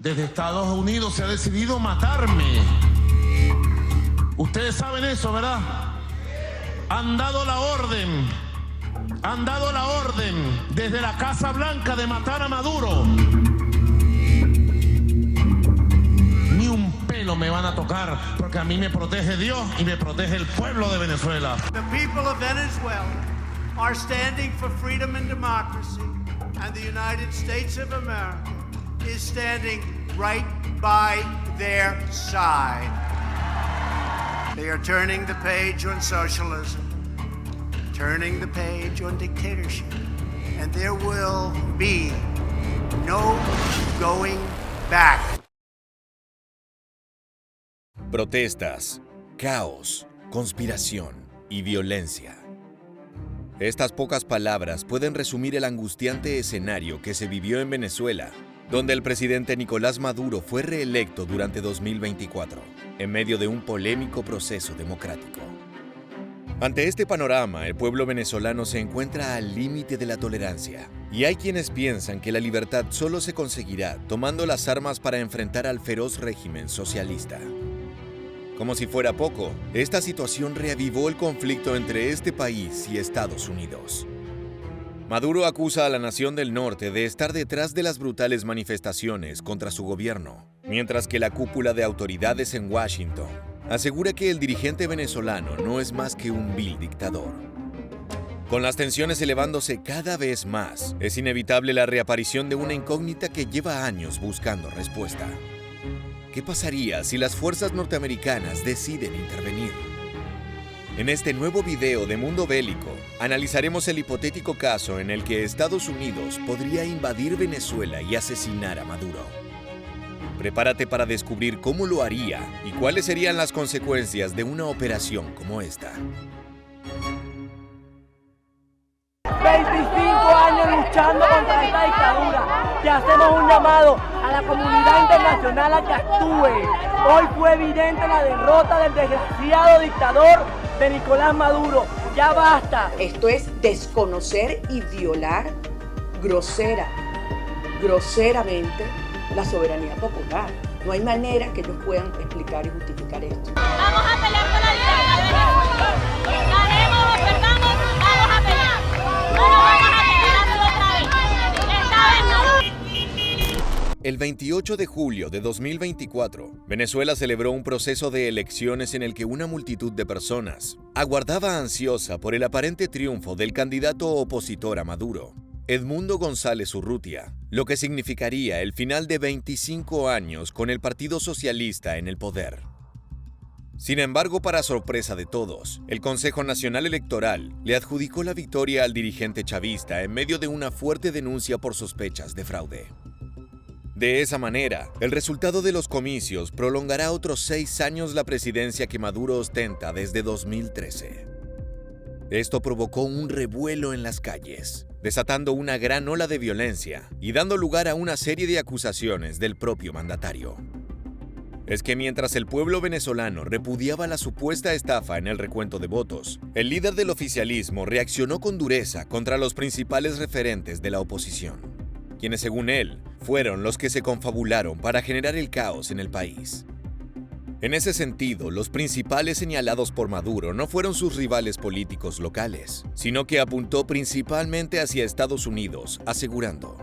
Desde Estados Unidos se ha decidido matarme. Ustedes saben eso, ¿verdad? Han dado la orden desde la Casa Blanca de matar a Maduro. Ni un pelo me van a tocar, porque a mí me protege Dios y me protege el pueblo de Venezuela. The people of Venezuela are standing for freedom and democracy, and the United States of America is standing right by their side. They are turning the page on socialism, turning the page on dictatorship, and there will be no going back. Protestas, caos, conspiración y violencia. Estas pocas palabras pueden resumir el angustiante escenario que se vivió en Venezuela, donde el presidente Nicolás Maduro fue reelecto durante 2024, en medio de un polémico proceso democrático. Ante este panorama, el pueblo venezolano se encuentra al límite de la tolerancia, y hay quienes piensan que la libertad solo se conseguirá tomando las armas para enfrentar al feroz régimen socialista. Como si fuera poco, esta situación reavivó el conflicto entre este país y Estados Unidos. Maduro acusa a la nación del norte de estar detrás de las brutales manifestaciones contra su gobierno, mientras que la cúpula de autoridades en Washington asegura que el dirigente venezolano no es más que un vil dictador. Con las tensiones elevándose cada vez más, es inevitable la reaparición de una incógnita que lleva años buscando respuesta. ¿Qué pasaría si las fuerzas norteamericanas deciden intervenir? En este nuevo video de Mundo Bélico, analizaremos el hipotético caso en el que Estados Unidos podría invadir Venezuela y asesinar a Maduro. Prepárate para descubrir cómo lo haría y cuáles serían las consecuencias de una operación como esta. 25 años luchando contra esta dictadura. Te hacemos un llamado a la comunidad internacional a que actúe. Hoy fue evidente la derrota del desgraciado dictador de Nicolás Maduro. Ya basta. Esto es desconocer y violar groseramente la soberanía popular. No hay manera que ellos puedan explicar y justificar esto. Vamos a pelear por la libertad de Venezuela. Ganemos o perdamos, vamos a pelear. No nos vamos a quedar otra vez. Esta vez no. El 28 de julio de 2024, Venezuela celebró un proceso de elecciones en el que una multitud de personas aguardaba ansiosa por el aparente triunfo del candidato opositor a Maduro, Edmundo González Urrutia, lo que significaría el final de 25 años con el Partido Socialista en el poder. Sin embargo, para sorpresa de todos, el Consejo Nacional Electoral le adjudicó la victoria al dirigente chavista en medio de una fuerte denuncia por sospechas de fraude. De esa manera, el resultado de los comicios prolongará otros 6 años la presidencia que Maduro ostenta desde 2013. Esto provocó un revuelo en las calles, desatando una gran ola de violencia y dando lugar a una serie de acusaciones del propio mandatario. Es que mientras el pueblo venezolano repudiaba la supuesta estafa en el recuento de votos, el líder del oficialismo reaccionó con dureza contra los principales referentes de la oposición, quienes según él fueron los que se confabularon para generar el caos en el país. En ese sentido, los principales señalados por Maduro no fueron sus rivales políticos locales, sino que apuntó principalmente hacia Estados Unidos, asegurando: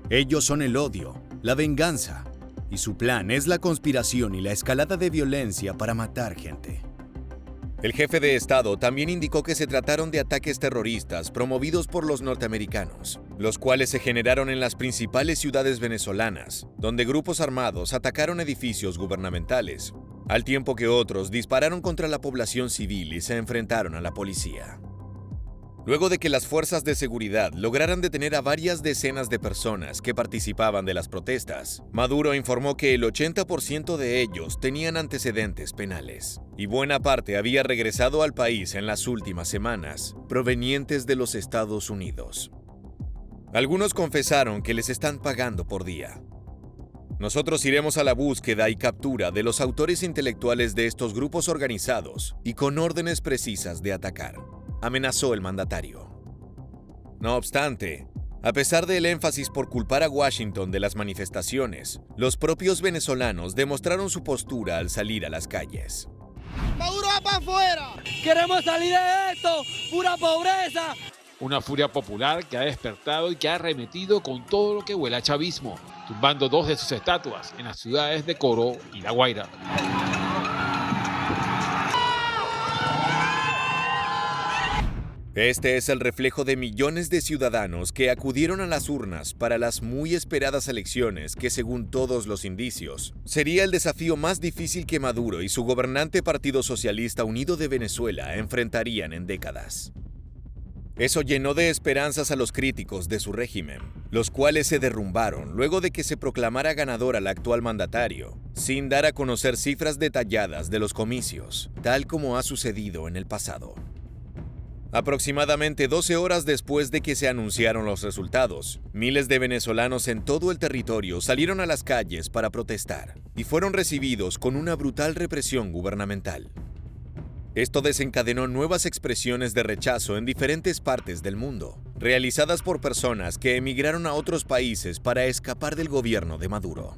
ellos son el odio, la venganza, y su plan es la conspiración y la escalada de violencia para matar gente. El jefe de Estado también indicó que se trataron de ataques terroristas promovidos por los norteamericanos, los cuales se generaron en las principales ciudades venezolanas, donde grupos armados atacaron edificios gubernamentales, al tiempo que otros dispararon contra la población civil y se enfrentaron a la policía. Luego de que las fuerzas de seguridad lograran detener a varias decenas de personas que participaban de las protestas, Maduro informó que el 80% de ellos tenían antecedentes penales, y buena parte había regresado al país en las últimas semanas, provenientes de los Estados Unidos. Algunos confesaron que les están pagando por día. Nosotros iremos a la búsqueda y captura de los autores intelectuales de estos grupos organizados y con órdenes precisas de atacar, amenazó el mandatario. No obstante, A pesar del énfasis por culpar a Washington de las manifestaciones, los propios venezolanos demostraron su postura al salir a las calles. ¡Maduro va para afuera! ¡Queremos salir de esto! ¡Pura pobreza! Una furia popular que ha despertado y que ha arremetido con todo lo que huele a chavismo, tumbando 2 de sus estatuas en las ciudades de Coro y La Guaira. Este es el reflejo de millones de ciudadanos que acudieron a las urnas para las muy esperadas elecciones que, según todos los indicios, sería el desafío más difícil que Maduro y su gobernante Partido Socialista Unido de Venezuela enfrentarían en décadas. Eso llenó de esperanzas a los críticos de su régimen, los cuales se derrumbaron luego de que se proclamara ganador al actual mandatario, sin dar a conocer cifras detalladas de los comicios, tal como ha sucedido en el pasado. Aproximadamente 12 horas después de que se anunciaron los resultados, miles de venezolanos en todo el territorio salieron a las calles para protestar y fueron recibidos con una brutal represión gubernamental. Esto desencadenó nuevas expresiones de rechazo en diferentes partes del mundo, realizadas por personas que emigraron a otros países para escapar del gobierno de Maduro.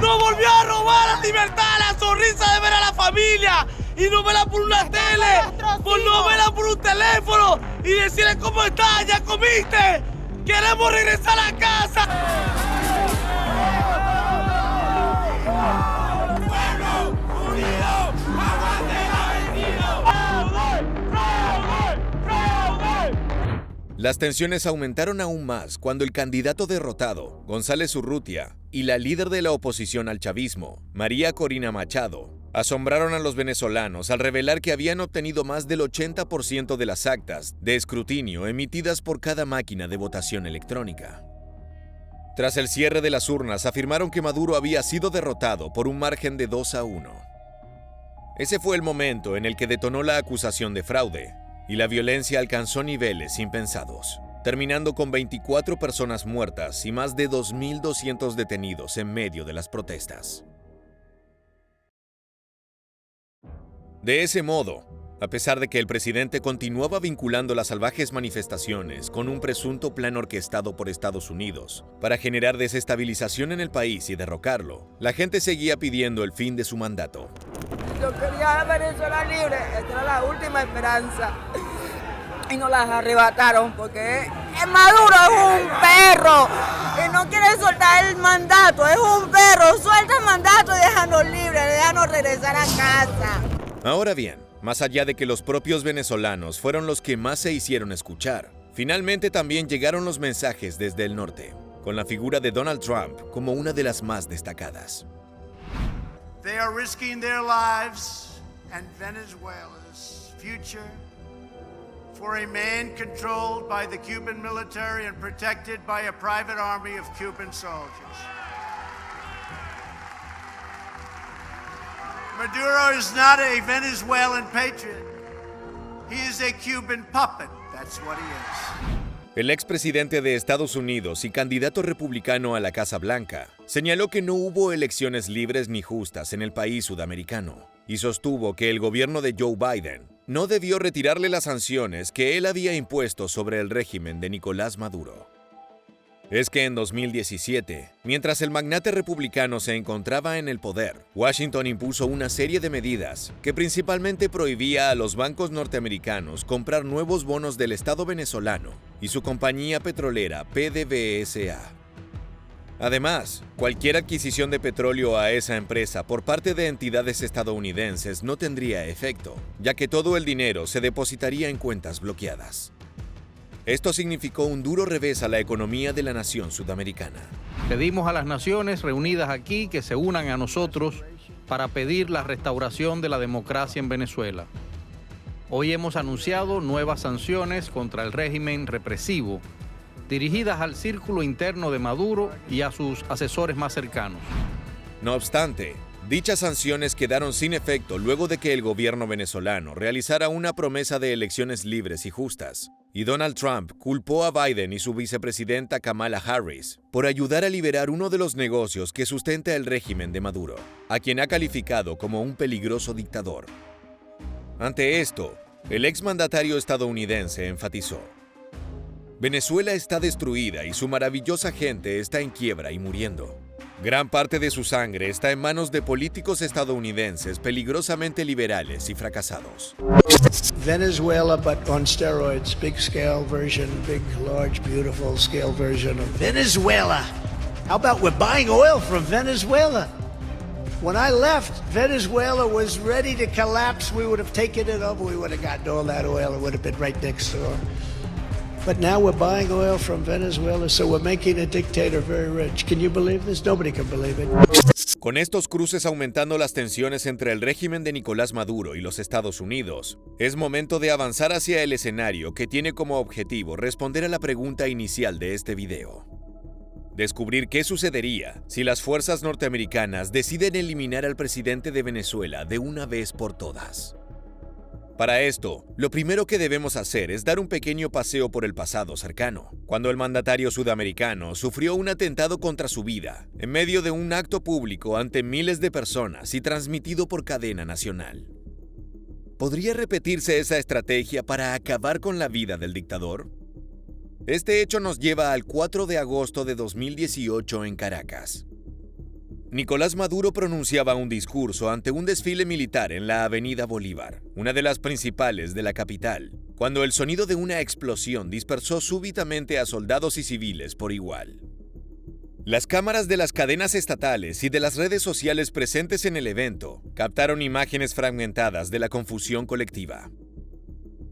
¡No volvió a robar la libertad, la sonrisa de ver a la familia! Y no verla por una tele, por no verla por un teléfono y decirle cómo estás, ya comiste. Queremos regresar a casa. ¡Pueblo unido! ¡Aguante la vencida! Las tensiones aumentaron aún más cuando el candidato derrotado, González Urrutia, y la líder de la oposición al chavismo, María Corina Machado, asombraron a los venezolanos al revelar que habían obtenido más del 80% de las actas de escrutinio emitidas por cada máquina de votación electrónica. Tras el cierre de las urnas, afirmaron que Maduro había sido derrotado por un margen de 2-1. Ese fue el momento en el que detonó la acusación de fraude, y la violencia alcanzó niveles impensados, terminando con 24 personas muertas y más de 2.200 detenidos en medio de las protestas. De ese modo, a pesar de que el presidente continuaba vinculando las salvajes manifestaciones con un presunto plan orquestado por Estados Unidos para generar desestabilización en el país y derrocarlo, la gente seguía pidiendo el fin de su mandato. Yo quería Venezuela libre, esta era la última esperanza. Y nos las arrebataron porque Maduro es un perro y no quiere soltar el mandato, es un perro, suelta el mandato y déjanos libres, déjanos regresar a casa. Ahora bien, más allá de que los propios venezolanos fueron los que más se hicieron escuchar, finalmente también llegaron los mensajes desde el norte, con la figura de Donald Trump como una de las más destacadas. They are risking their lives and Venezuela's future for a man controlled by the Cuban military and protected by a private army of Cuban soldiers. Maduro is not a Venezuelan patriot. He is a Cuban puppet. That's what he is. El expresidente de Estados Unidos y candidato republicano a la Casa Blanca señaló que no hubo elecciones libres ni justas en el país sudamericano y sostuvo que el gobierno de Joe Biden no debió retirarle las sanciones que él había impuesto sobre el régimen de Nicolás Maduro. Es que en 2017, mientras el magnate republicano se encontraba en el poder, Washington impuso una serie de medidas que principalmente prohibía a los bancos norteamericanos comprar nuevos bonos del Estado venezolano y su compañía petrolera PDVSA. Además, cualquier adquisición de petróleo a esa empresa por parte de entidades estadounidenses no tendría efecto, ya que todo el dinero se depositaría en cuentas bloqueadas. Esto significó un duro revés a la economía de la nación sudamericana. Pedimos a las naciones reunidas aquí que se unan a nosotros para pedir la restauración de la democracia en Venezuela. Hoy hemos anunciado nuevas sanciones contra el régimen represivo, dirigidas al círculo interno de Maduro y a sus asesores más cercanos. No obstante, dichas sanciones quedaron sin efecto luego de que el gobierno venezolano realizara una promesa de elecciones libres y justas, y Donald Trump culpó a Biden y su vicepresidenta Kamala Harris por ayudar a liberar uno de los negocios que sustenta el régimen de Maduro, a quien ha calificado como un peligroso dictador. Ante esto, el exmandatario estadounidense enfatizó: Venezuela está destruida y su maravillosa gente está en quiebra y muriendo. Gran parte de su sangre está en manos de políticos estadounidenses peligrosamente liberales y fracasados. Venezuela, but on steroids. Big scale version, big, large, beautiful scale version of Venezuela. How about we're buying oil from Venezuela? When I left, Venezuela was ready to collapse. We would have taken it over. We would have gotten all that oil. It would have been right next door. But now we're buying oil from Venezuela, so we're making a dictator very rich. Can you believe this? Nobody can believe it. Con estos cruces aumentando las tensiones entre el régimen de Nicolás Maduro y los Estados Unidos, es momento de avanzar hacia el escenario que tiene como objetivo responder a la pregunta inicial de este video. Descubrir qué sucedería si las fuerzas norteamericanas deciden eliminar al presidente de Venezuela de una vez por todas. Para esto, lo primero que debemos hacer es dar un pequeño paseo por el pasado cercano, cuando el mandatario sudamericano sufrió un atentado contra su vida, en medio de un acto público ante miles de personas y transmitido por cadena nacional. ¿Podría repetirse esa estrategia para acabar con la vida del dictador? Este hecho nos lleva al 4 de agosto de 2018 en Caracas. Nicolás Maduro pronunciaba un discurso ante un desfile militar en la Avenida Bolívar, una de las principales de la capital, cuando el sonido de una explosión dispersó súbitamente a soldados y civiles por igual. Las cámaras de las cadenas estatales y de las redes sociales presentes en el evento captaron imágenes fragmentadas de la confusión colectiva.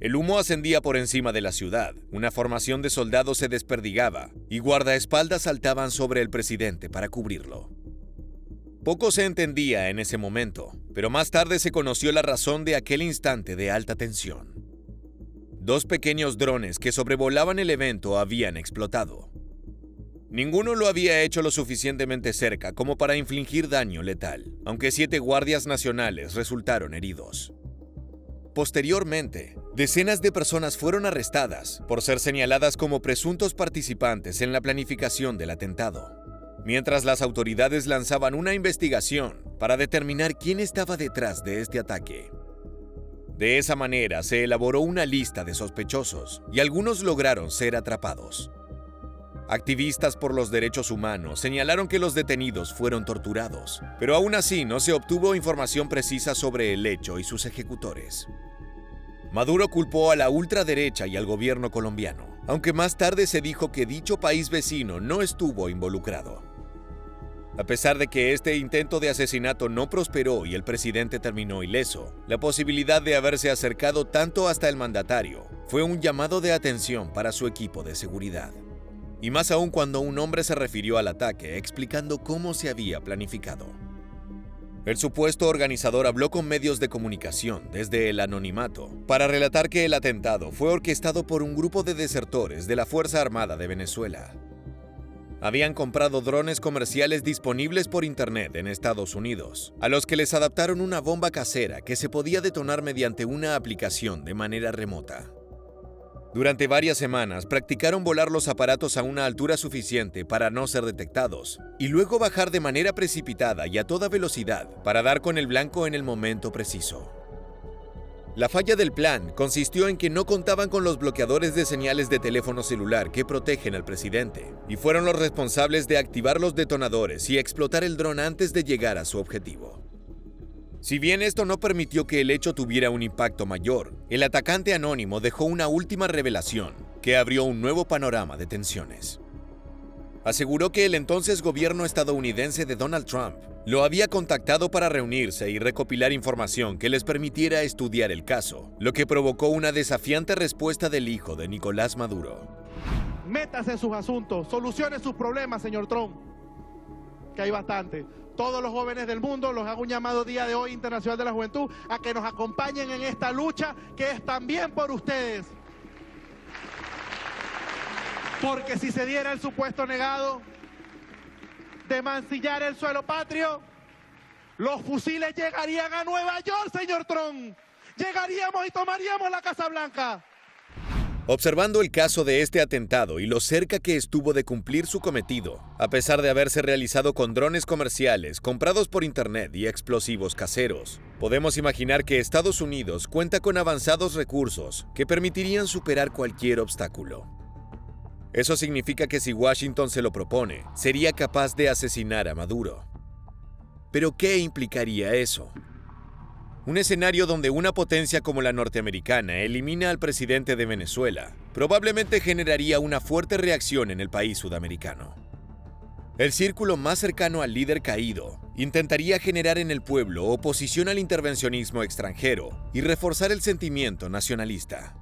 El humo ascendía por encima de la ciudad, una formación de soldados se desperdigaba y guardaespaldas saltaban sobre el presidente para cubrirlo. Poco se entendía en ese momento, pero más tarde se conoció la razón de aquel instante de alta tensión. 2 pequeños drones que sobrevolaban el evento habían explotado. Ninguno lo había hecho lo suficientemente cerca como para infligir daño letal, aunque 7 guardias nacionales resultaron heridos. Posteriormente, decenas de personas fueron arrestadas por ser señaladas como presuntos participantes en la planificación del atentado, mientras las autoridades lanzaban una investigación para determinar quién estaba detrás de este ataque. De esa manera se elaboró una lista de sospechosos y algunos lograron ser atrapados. Activistas por los derechos humanos señalaron que los detenidos fueron torturados, pero aún así no se obtuvo información precisa sobre el hecho y sus ejecutores. Maduro culpó a la ultraderecha y al gobierno colombiano, aunque más tarde se dijo que dicho país vecino no estuvo involucrado. A pesar de que este intento de asesinato no prosperó y el presidente terminó ileso, la posibilidad de haberse acercado tanto hasta el mandatario fue un llamado de atención para su equipo de seguridad. Y más aún cuando un hombre se refirió al ataque explicando cómo se había planificado. El supuesto organizador habló con medios de comunicación desde el anonimato para relatar que el atentado fue orquestado por un grupo de desertores de la Fuerza Armada de Venezuela. Habían comprado drones comerciales disponibles por internet en Estados Unidos, a los que les adaptaron una bomba casera que se podía detonar mediante una aplicación de manera remota. Durante varias semanas practicaron volar los aparatos a una altura suficiente para no ser detectados, y luego bajar de manera precipitada y a toda velocidad para dar con el blanco en el momento preciso. La falla del plan consistió en que no contaban con los bloqueadores de señales de teléfono celular que protegen al presidente, y fueron los responsables de activar los detonadores y explotar el dron antes de llegar a su objetivo. Si bien esto no permitió que el hecho tuviera un impacto mayor, el atacante anónimo dejó una última revelación que abrió un nuevo panorama de tensiones. Aseguró que el entonces gobierno estadounidense de Donald Trump lo había contactado para reunirse y recopilar información que les permitiera estudiar el caso, lo que provocó una desafiante respuesta del hijo de Nicolás Maduro. Métase en sus asuntos, solucione sus problemas, señor Trump, que hay bastante. Todos los jóvenes del mundo los hago un llamado día de hoy Internacional de la Juventud a que nos acompañen en esta lucha que es también por ustedes. Porque si se diera el supuesto negado de mancillar el suelo patrio, los fusiles llegarían a Nueva York, señor Trump. Llegaríamos y tomaríamos la Casa Blanca. Observando el caso de este atentado y lo cerca que estuvo de cumplir su cometido, a pesar de haberse realizado con drones comerciales comprados por internet y explosivos caseros, podemos imaginar que Estados Unidos cuenta con avanzados recursos que permitirían superar cualquier obstáculo. Eso significa que si Washington se lo propone, sería capaz de asesinar a Maduro. ¿Pero qué implicaría eso? Un escenario donde una potencia como la norteamericana elimina al presidente de Venezuela probablemente generaría una fuerte reacción en el país sudamericano. El círculo más cercano al líder caído intentaría generar en el pueblo oposición al intervencionismo extranjero y reforzar el sentimiento nacionalista.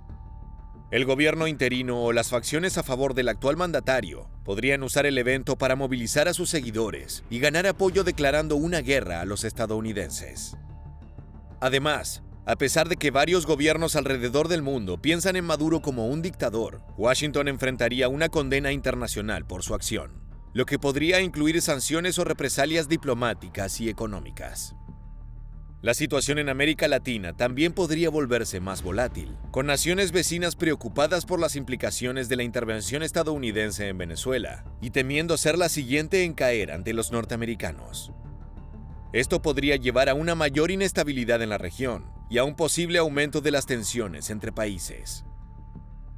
El gobierno interino o las facciones a favor del actual mandatario podrían usar el evento para movilizar a sus seguidores y ganar apoyo declarando una guerra a los estadounidenses. Además, a pesar de que varios gobiernos alrededor del mundo piensan en Maduro como un dictador, Washington enfrentaría una condena internacional por su acción, lo que podría incluir sanciones o represalias diplomáticas y económicas. La situación en América Latina también podría volverse más volátil, con naciones vecinas preocupadas por las implicaciones de la intervención estadounidense en Venezuela y temiendo ser la siguiente en caer ante los norteamericanos. Esto podría llevar a una mayor inestabilidad en la región y a un posible aumento de las tensiones entre países.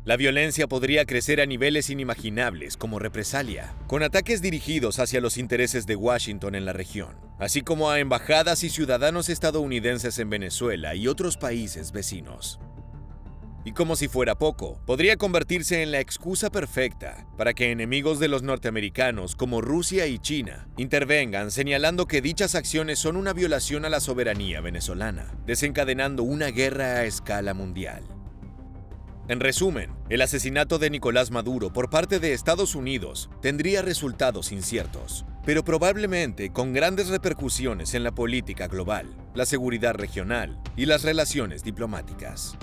La violencia podría crecer a niveles inimaginables como represalia, con ataques dirigidos hacia los intereses de Washington en la región, así como a embajadas y ciudadanos estadounidenses en Venezuela y otros países vecinos. Y como si fuera poco, podría convertirse en la excusa perfecta para que enemigos de los norteamericanos como Rusia y China intervengan señalando que dichas acciones son una violación a la soberanía venezolana, desencadenando una guerra a escala mundial. En resumen, el asesinato de Nicolás Maduro por parte de Estados Unidos tendría resultados inciertos, pero probablemente con grandes repercusiones en la política global, la seguridad regional y las relaciones diplomáticas.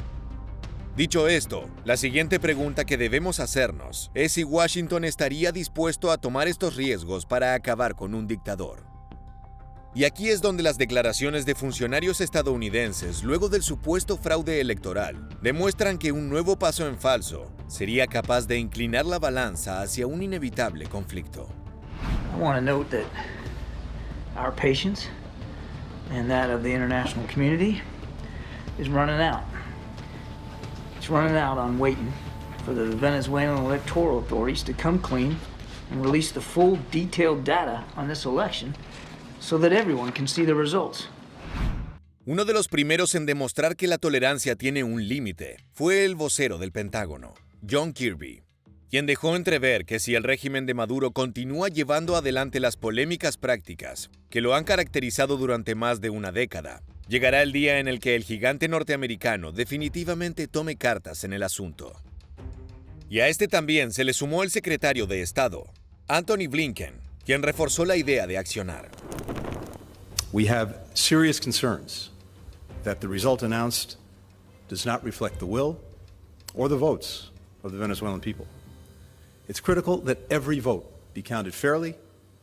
Dicho esto, la siguiente pregunta que debemos hacernos es si Washington estaría dispuesto a tomar estos riesgos para acabar con un dictador. Y aquí es donde las declaraciones de funcionarios estadounidenses luego del supuesto fraude electoral demuestran que un nuevo paso en falso sería capaz de inclinar la balanza hacia un inevitable conflicto. I want to note that our patience and that of the international community is running out. It's running out on waiting for the Venezuelan electoral authorities to come clean and release the full detailed data on this election so that everyone can see the results. Uno de los primeros en demostrar que la tolerancia tiene un límite fue el vocero del Pentágono, John Kirby, quien dejó entrever que si el régimen de Maduro continúa llevando adelante las polémicas prácticas que lo han caracterizado durante más de una década, llegará el día en el que el gigante norteamericano definitivamente tome cartas en el asunto. Y a este también se le sumó el secretario de Estado, Antony Blinken, quien reforzó la idea de accionar. We have serious concerns that the result announced does not reflect the will or the votes of the Venezuelan people. It's critical that every vote be counted fairly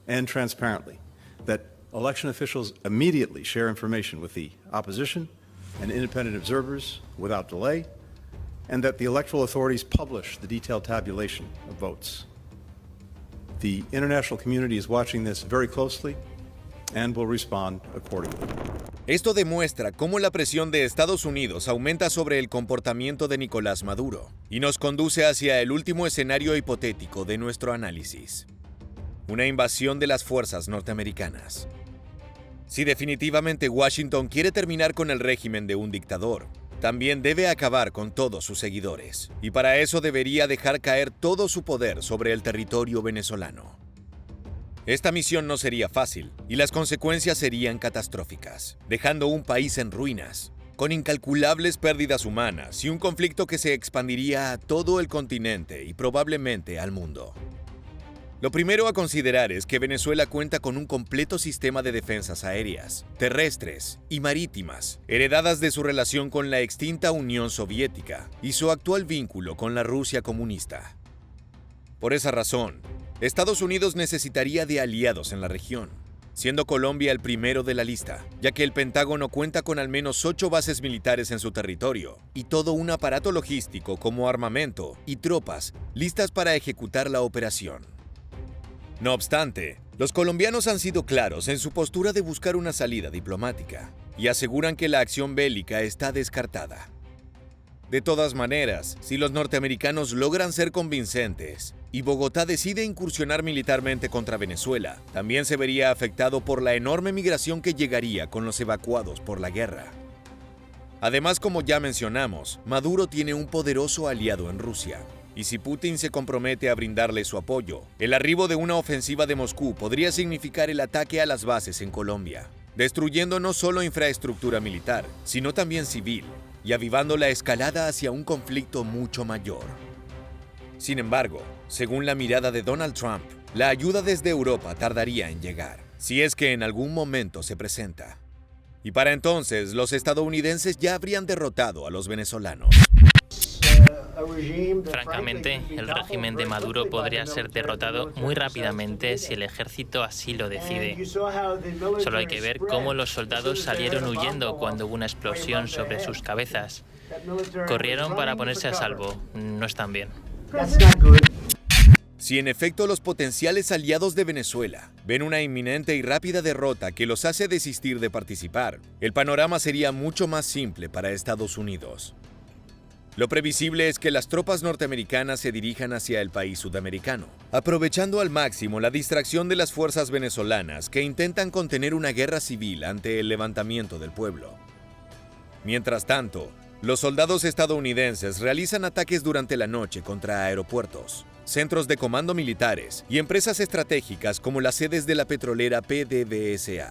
and transparently, that election officials immediately share information with the opposition and independent observers without delay, and that the electoral authorities publish the detailed tabulation of votes. The international community is watching this very closely and will respond accordingly. Esto demuestra cómo la presión de Estados Unidos aumenta sobre el comportamiento de Nicolás Maduro y nos conduce hacia el último escenario hipotético de nuestro análisis: una invasión de las fuerzas norteamericanas. Si definitivamente Washington quiere terminar con el régimen de un dictador, también debe acabar con todos sus seguidores, y para eso debería dejar caer todo su poder sobre el territorio venezolano. Esta misión no sería fácil, y las consecuencias serían catastróficas, dejando un país en ruinas, con incalculables pérdidas humanas y un conflicto que se expandiría a todo el continente y probablemente al mundo. Lo primero a considerar es que Venezuela cuenta con un completo sistema de defensas aéreas, terrestres y marítimas, heredadas de su relación con la extinta Unión Soviética y su actual vínculo con la Rusia comunista. Por esa razón, Estados Unidos necesitaría de aliados en la región, siendo Colombia el primero de la lista, ya que el Pentágono cuenta con al menos 8 bases militares en su territorio y todo un aparato logístico como armamento y tropas listas para ejecutar la operación. No obstante, los colombianos han sido claros en su postura de buscar una salida diplomática y aseguran que la acción bélica está descartada. De todas maneras, si los norteamericanos logran ser convincentes y Bogotá decide incursionar militarmente contra Venezuela, también se vería afectado por la enorme migración que llegaría con los evacuados por la guerra. Además, como ya mencionamos, Maduro tiene un poderoso aliado en Rusia. Y si Putin se compromete a brindarle su apoyo, el arribo de una ofensiva de Moscú podría significar el ataque a las bases en Colombia, destruyendo no solo infraestructura militar, sino también civil, y avivando la escalada hacia un conflicto mucho mayor. Sin embargo, según la mirada de Donald Trump, la ayuda desde Europa tardaría en llegar, si es que en algún momento se presenta. Y para entonces, los estadounidenses ya habrían derrotado a los venezolanos. Francamente, el régimen de Maduro podría ser derrotado muy rápidamente si el ejército así lo decide. Solo hay que ver cómo los soldados salieron huyendo cuando hubo una explosión sobre sus cabezas. Corrieron para ponerse a salvo. No están bien. Si en efecto los potenciales aliados de Venezuela ven una inminente y rápida derrota que los hace desistir de participar, el panorama sería mucho más simple para Estados Unidos. Lo previsible es que las tropas norteamericanas se dirijan hacia el país sudamericano, aprovechando al máximo la distracción de las fuerzas venezolanas que intentan contener una guerra civil ante el levantamiento del pueblo. Mientras tanto, los soldados estadounidenses realizan ataques durante la noche contra aeropuertos, centros de comando militares y empresas estratégicas como las sedes de la petrolera PDVSA.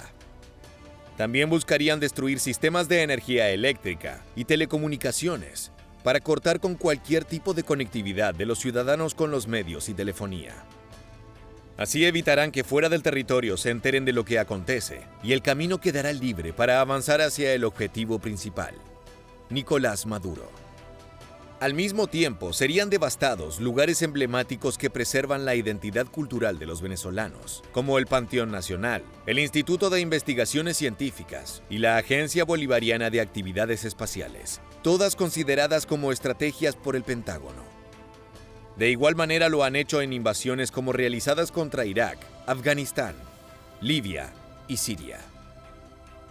También buscarían destruir sistemas de energía eléctrica y telecomunicaciones para cortar con cualquier tipo de conectividad de los ciudadanos con los medios y telefonía. Así evitarán que fuera del territorio se enteren de lo que acontece y el camino quedará libre para avanzar hacia el objetivo principal: Nicolás Maduro. Al mismo tiempo, serían devastados lugares emblemáticos que preservan la identidad cultural de los venezolanos, como el Panteón Nacional, el Instituto de Investigaciones Científicas y la Agencia Bolivariana de Actividades Espaciales, todas consideradas como estrategias por el Pentágono. De igual manera lo han hecho en invasiones como realizadas contra Irak, Afganistán, Libia y Siria.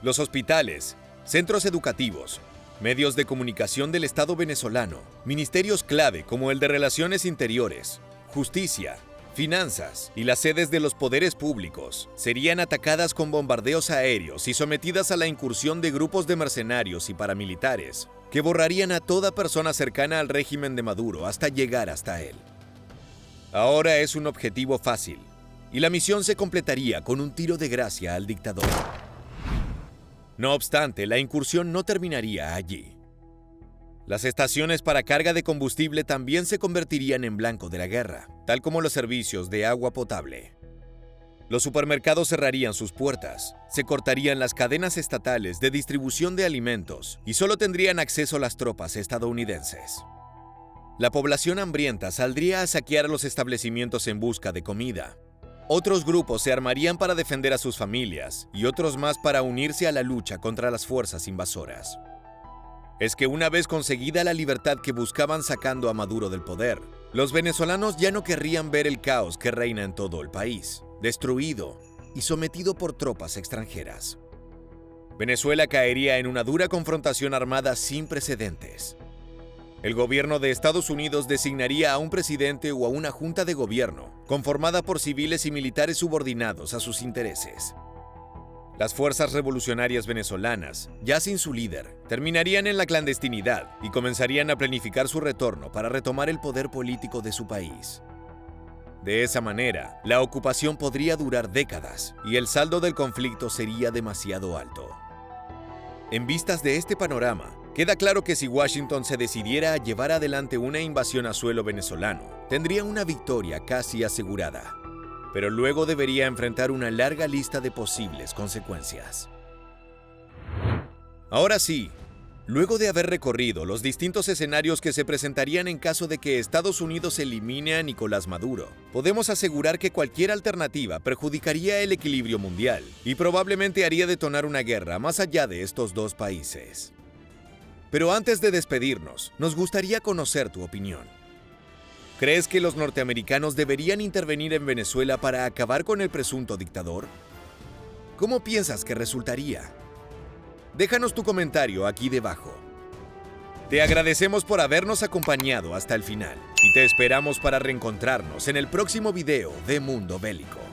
Los hospitales, centros educativos, medios de comunicación del Estado venezolano, ministerios clave como el de Relaciones Interiores, Justicia, Finanzas y las sedes de los poderes públicos serían atacadas con bombardeos aéreos y sometidas a la incursión de grupos de mercenarios y paramilitares que borrarían a toda persona cercana al régimen de Maduro hasta llegar hasta él. Ahora es un objetivo fácil y la misión se completaría con un tiro de gracia al dictador. No obstante, la incursión no terminaría allí. Las estaciones para carga de combustible también se convertirían en blanco de la guerra, tal como los servicios de agua potable. Los supermercados cerrarían sus puertas, se cortarían las cadenas estatales de distribución de alimentos y solo tendrían acceso las tropas estadounidenses. La población hambrienta saldría a saquear los establecimientos en busca de comida. Otros grupos se armarían para defender a sus familias y otros más para unirse a la lucha contra las fuerzas invasoras. Es que una vez conseguida la libertad que buscaban sacando a Maduro del poder, los venezolanos ya no querrían ver el caos que reina en todo el país, destruido y sometido por tropas extranjeras. Venezuela caería en una dura confrontación armada sin precedentes. El gobierno de Estados Unidos designaría a un presidente o a una junta de gobierno, conformada por civiles y militares subordinados a sus intereses. Las fuerzas revolucionarias venezolanas, ya sin su líder, terminarían en la clandestinidad y comenzarían a planificar su retorno para retomar el poder político de su país. De esa manera, la ocupación podría durar décadas y el saldo del conflicto sería demasiado alto. En vistas de este panorama, queda claro que si Washington se decidiera a llevar adelante una invasión a suelo venezolano, tendría una victoria casi asegurada. Pero luego debería enfrentar una larga lista de posibles consecuencias. Ahora sí, luego de haber recorrido los distintos escenarios que se presentarían en caso de que Estados Unidos elimine a Nicolás Maduro, podemos asegurar que cualquier alternativa perjudicaría el equilibrio mundial y probablemente haría detonar una guerra más allá de estos dos países. Pero antes de despedirnos, nos gustaría conocer tu opinión. ¿Crees que los norteamericanos deberían intervenir en Venezuela para acabar con el presunto dictador? ¿Cómo piensas que resultaría? Déjanos tu comentario aquí debajo. Te agradecemos por habernos acompañado hasta el final y te esperamos para reencontrarnos en el próximo video de Mundo Bélico.